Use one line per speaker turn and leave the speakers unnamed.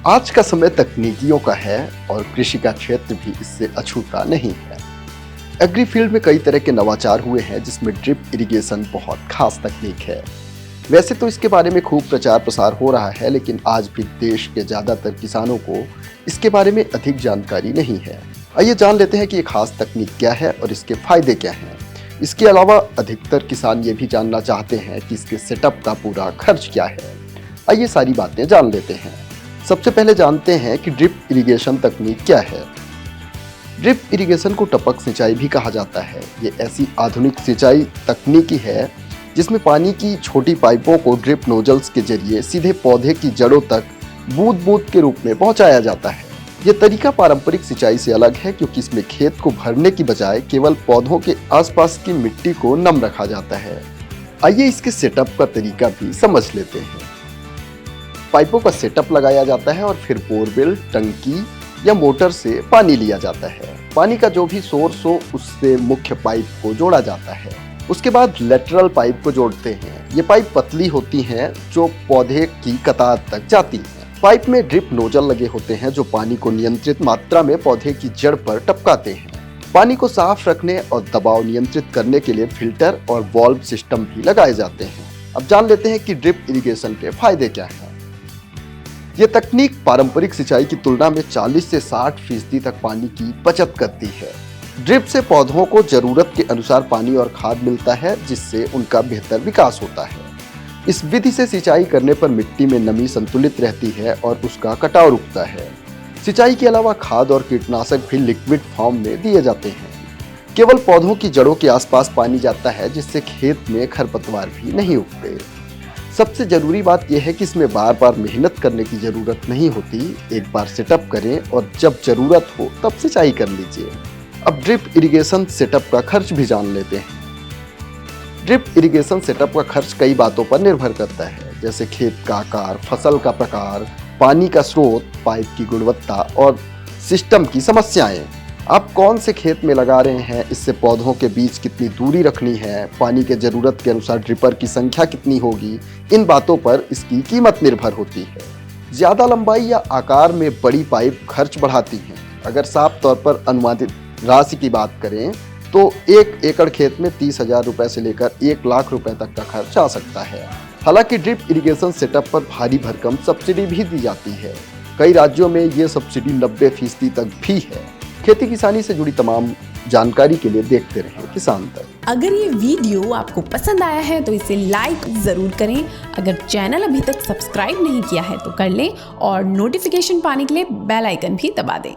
आज का समय तकनीकियों का है और कृषि का क्षेत्र भी इससे अछूता नहीं है। एग्री फील्ड में कई तरह के नवाचार हुए हैं जिसमें ड्रिप इरिगेशन बहुत खास तकनीक है। वैसे तो इसके बारे में खूब प्रचार प्रसार हो रहा है, लेकिन आज भी देश के ज्यादातर किसानों को इसके बारे में अधिक जानकारी नहीं है। आइए जान लेते हैं कि ये खास तकनीक क्या है और इसके फायदे क्या हैं। इसके अलावा अधिकतर किसान ये भी जानना चाहते हैं कि इसके सेटअप का पूरा खर्च क्या है। आइए सारी बातें जान लेते हैं। सबसे पहले जानते हैं कि ड्रिप इरिगेशन तकनीक क्या है। ड्रिप इरिगेशन को टपक सिंचाई भी कहा जाता है। ये ऐसी आधुनिक सिंचाई तकनीकी है जिसमें पानी की छोटी पाइपों को ड्रिप नोजल्स के जरिए सीधे पौधे की जड़ों तक बूंद बूंद के रूप में पहुंचाया जाता है। ये तरीका पारंपरिक सिंचाई से अलग है क्योंकि इसमें खेत को भरने की बजाय केवल पौधों के आसपास की मिट्टी को नम रखा जाता है। आइए इसके सेटअप का तरीका भी समझ लेते हैं। पाइपों का सेटअप लगाया जाता है और फिर बोरवेल, टंकी या मोटर से पानी लिया जाता है। पानी का जो भी सोर्स हो उससे मुख्य पाइप को जोड़ा जाता है। उसके बाद लेटरल पाइप को जोड़ते हैं। ये पाइप पतली होती हैं जो पौधे की कतार तक जाती हैं। पाइप में ड्रिप नोजल लगे होते हैं जो पानी को नियंत्रित मात्रा में पौधे की जड़ पर टपकाते हैं। पानी को साफ रखने और दबाव नियंत्रित करने के लिए फिल्टर और वाल्व सिस्टम भी लगाए जाते हैं। अब जान लेते हैं कि ड्रिप इरिगेशन के फायदे क्या हैं। ये तकनीक पारंपरिक सिंचाई की तुलना में 40 से 60% तक पानी की बचत करती है। ड्रिप से पौधों को जरूरत के अनुसार पानी और खाद मिलता है जिससे उनका बेहतर विकास होता है। इस विधि से सिंचाई करने पर मिट्टी में नमी संतुलित रहती है और उसका कटाव रुकता है। सिंचाई के अलावा खाद और कीटनाशक भी लिक्विड फॉर्म में दिए जाते हैं। केवल पौधों की जड़ों के आसपास पानी जाता है जिससे खेत में खरपतवार भी नहीं उगते। सबसे जरूरी बात यह है कि इसमें बार बार मेहनत करने की जरूरत नहीं होती। एक बार सेटअप करें और जब जरूरत हो तब सिंचाई कर लीजिए। अब ड्रिप इरिगेशन सेटअप का खर्च भी जान लेते हैं। ड्रिप इरिगेशन सेटअप का खर्च कई बातों पर निर्भर करता है, जैसे खेत का आकार, फसल का प्रकार, पानी का स्रोत, पाइप की गुणवत्ता और सिस्टम की समस्याएं। आप कौन से खेत में लगा रहे हैं, इससे पौधों के बीच कितनी दूरी रखनी है, पानी के जरूरत के अनुसार ड्रिपर की संख्या कितनी होगी, इन बातों पर इसकी कीमत निर्भर होती है। ज्यादा लंबाई या आकार में बड़ी पाइप खर्च बढ़ाती हैं। अगर साफ तौर पर अनुमानित राशि की बात करें तो 1 एकड़ खेत में 30,000 रुपए से लेकर 1 लाख रुपए तक का खर्च आ सकता है। हालांकि ड्रिप इरिगेशन सेटअप पर भारी भरकम सब्सिडी भी दी जाती है। कई राज्यों में ये सब्सिडी 90% तक भी है। खेती किसानी से जुड़ी तमाम जानकारी के लिए देखते रहें किसान तक।
अगर ये वीडियो आपको पसंद आया है तो इसे लाइक जरूर करें। अगर चैनल अभी तक सब्सक्राइब नहीं किया है तो कर लें और नोटिफिकेशन पाने के लिए बेल आइकन भी दबा दें।